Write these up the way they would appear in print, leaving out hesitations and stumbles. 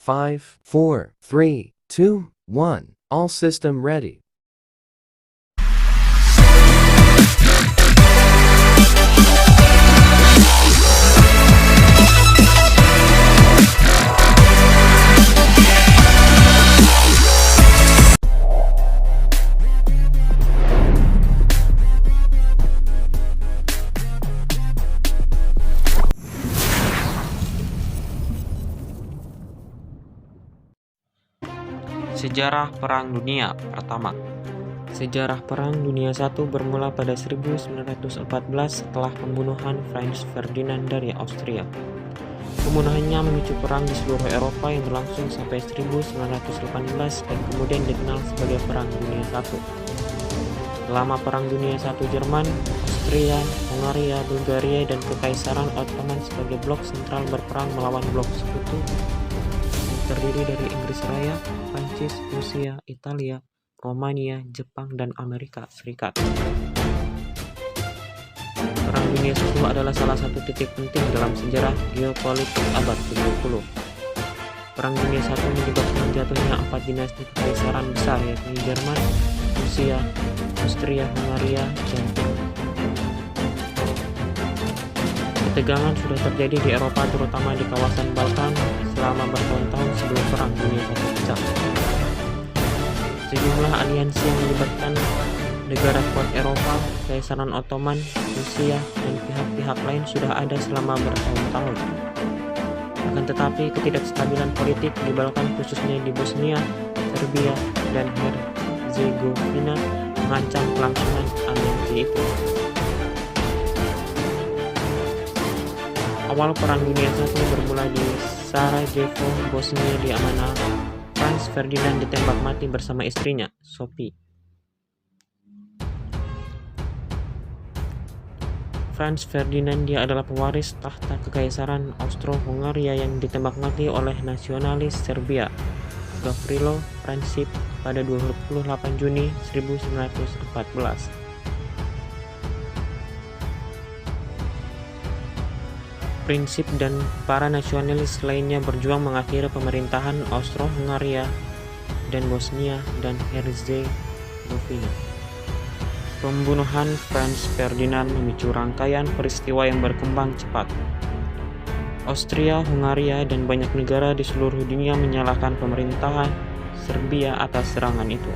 5, 4, 3, 2, 1. All system ready. Sejarah Perang Dunia Pertama. Sejarah Perang Dunia I bermula pada 1914 setelah pembunuhan Franz Ferdinand dari Austria. Pembunuhannya memicu perang di seluruh Eropa yang berlangsung sampai 1918 dan kemudian dikenal sebagai Perang Dunia I. Selama Perang Dunia I, Jerman, Austria, Hungaria, Bulgaria, dan Kekaisaran Ottoman sebagai blok sentral berperang melawan blok sekutu terdiri dari Inggris Raya, Prancis, Rusia, Italia, Romania, Jepang, dan Amerika Serikat. Perang Dunia I adalah salah satu titik penting dalam sejarah geopolitik abad ke-20. Perang Dunia I menyebabkan jatuhnya 4 dinasti kekaisaran besar yakni Jerman, Rusia, Austria, Hungaria, dan Turki. Ketegangan sudah terjadi di Eropa terutama di kawasan Balkan selama bertahun-tahun sebelum Perang Dunia I pecah. Sejumlah aliansi yang melibatkan negara kuat Eropa, Kekaisaran Ottoman, Rusia, dan pihak-pihak lain sudah ada selama bertahun-tahun. Akan tetapi ketidakstabilan politik di Balkan khususnya di Bosnia, Serbia, dan Herzegovina mengancam kelangsungan aliansi itu. Awal Perang Dunia I bermula di Sarajevo, Bosnia di mana Franz Ferdinand ditembak mati bersama istrinya, Sophie. Franz Ferdinand dia adalah pewaris tahta Kekaisaran Austro-Hungaria yang ditembak mati oleh nasionalis Serbia, Gavrilo Princip pada 28 Juni 1914. Prinsip dan para nasionalis lainnya berjuang mengakhiri pemerintahan Austro-Hungaria dan Bosnia dan Herzegovina. Pembunuhan Franz Ferdinand memicu rangkaian peristiwa yang berkembang cepat. Austria, Hungaria, dan banyak negara di seluruh dunia menyalahkan pemerintahan Serbia atas serangan itu.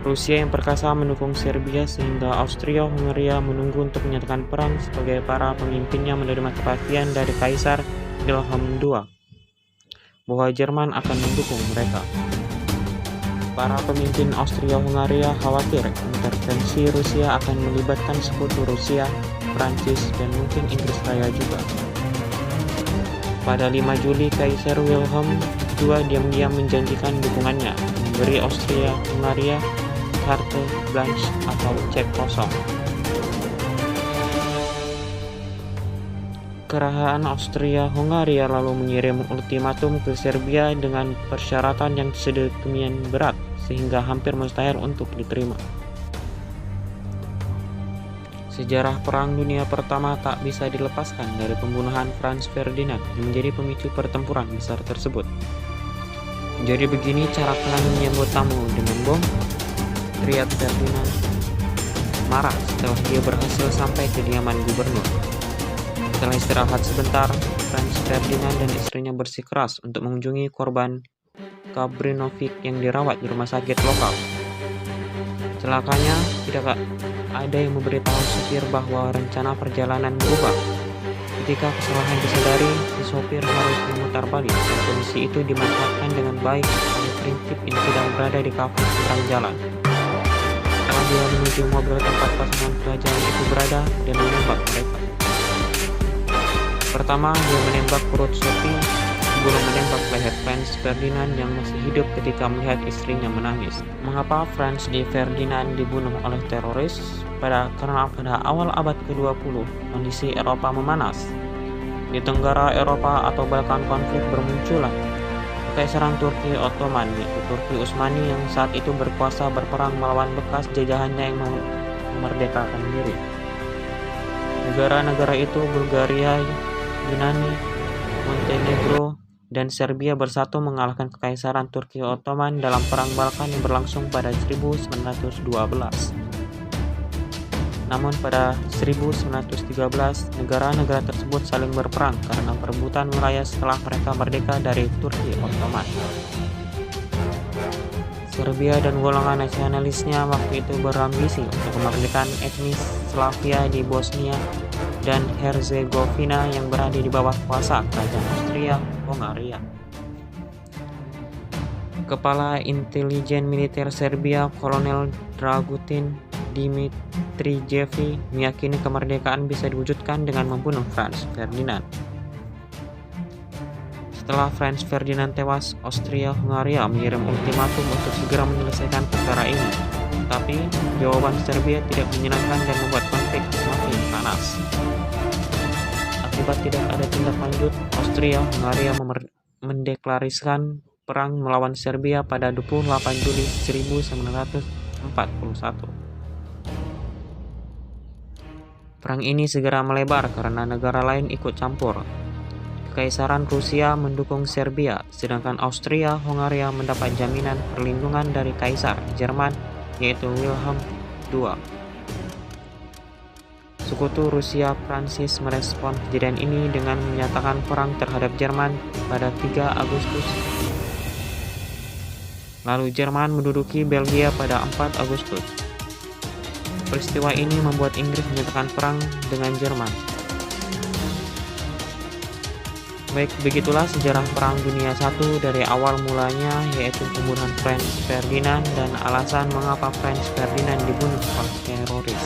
Rusia yang perkasa mendukung Serbia sehingga Austria-Hungaria menunggu untuk menyatakan perang sebagai para pemimpinnya menerima kepastian dari Kaisar Wilhelm II bahwa Jerman akan mendukung mereka. Para pemimpin Austria-Hungaria khawatir intervensi Rusia akan melibatkan sekutu Rusia, Prancis, dan mungkin Inggris Raya juga. Pada 5 Juli, Kaisar Wilhelm II diam-diam menjanjikan dukungannya, memberi Austria-Hungaria carte blanche atau cek kosong. Kerajaan Austria-Hungaria lalu mengirim ultimatum ke Serbia dengan persyaratan yang sedemikian berat sehingga hampir mustahil untuk diterima. Sejarah Perang Dunia Pertama tak bisa dilepaskan dari pembunuhan Franz Ferdinand yang menjadi pemicu pertempuran besar tersebut. Jadi begini cara kalian menyambut tamu dengan bom? Teriak Ferdinand marah setelah dia berhasil sampai ke kediaman gubernur. Setelah istirahat sebentar, Franz Ferdinand dan istrinya bersikeras untuk mengunjungi korban Gabrinovic yang dirawat di rumah sakit lokal. Celakanya, tidak ada yang memberitahu supir bahwa rencana perjalanan berubah. Ketika kesalahan disadari, si sopir harus memutar balik dan kondisi itu dimanfaatkan dengan baik oleh Princip yang sedang berada di kafe seberang jalan. Setelah dia menuju mobil tempat pasangan kerajaan itu berada dan menembak mereka. Pertama, dia menembak perut Sophie sebelum menembak leher Franz Ferdinand yang masih hidup ketika melihat istrinya menangis. Mengapa Franz Ferdinand dibunuh oleh teroris? Karena pada awal abad ke-20, kondisi Eropa memanas. Di tenggara Eropa atau Balkan konflik bermunculan Kekaisaran Turki Ottoman, yaitu Turki Utsmani yang saat itu berkuasa berperang melawan bekas jajahannya yang memerdekakan diri. Negara-negara itu Bulgaria, Yunani, Montenegro, dan Serbia bersatu mengalahkan Kekaisaran Turki Ottoman dalam Perang Balkan yang berlangsung pada 1912. Namun pada 1913, negara-negara tersebut saling berperang karena perebutan wilayah setelah mereka merdeka dari Turki Ottoman. Serbia dan golongan nasionalisnya waktu itu berambisi untuk kemerdekaan etnis Slavia di Bosnia dan Herzegovina yang berada di bawah kuasa Kerajaan Austria-Hongaria. Kepala Intelijen Militer Serbia, Kolonel Dragutin Dimitrijevic, meyakini kemerdekaan bisa diwujudkan dengan membunuh Franz Ferdinand. Setelah Franz Ferdinand tewas, Austria-Hongaria mengirim ultimatum untuk segera menyelesaikan perkara ini. Tapi, jawaban Serbia tidak menyenangkan dan membuat konflik semakin panas. Akibat tidak ada tindak lanjut, Austria-Hongaria mendeklarasikan perang melawan Serbia pada 28 Juli 1941. Perang ini segera melebar karena negara lain ikut campur. Kekaisaran Rusia mendukung Serbia, sedangkan Austria-Hongaria mendapat jaminan perlindungan dari Kaisar Jerman, yaitu Wilhelm II. Sekutu Rusia Prancis merespon kejadian ini dengan menyatakan perang terhadap Jerman pada 3 Agustus. Lalu Jerman menduduki Belgia pada 4 Agustus. Peristiwa ini membuat Inggris menyatakan perang dengan Jerman. Baik, begitulah sejarah Perang Dunia I dari awal mulanya, yaitu pembunuhan Franz Ferdinand dan alasan mengapa Franz Ferdinand dibunuh oleh teroris.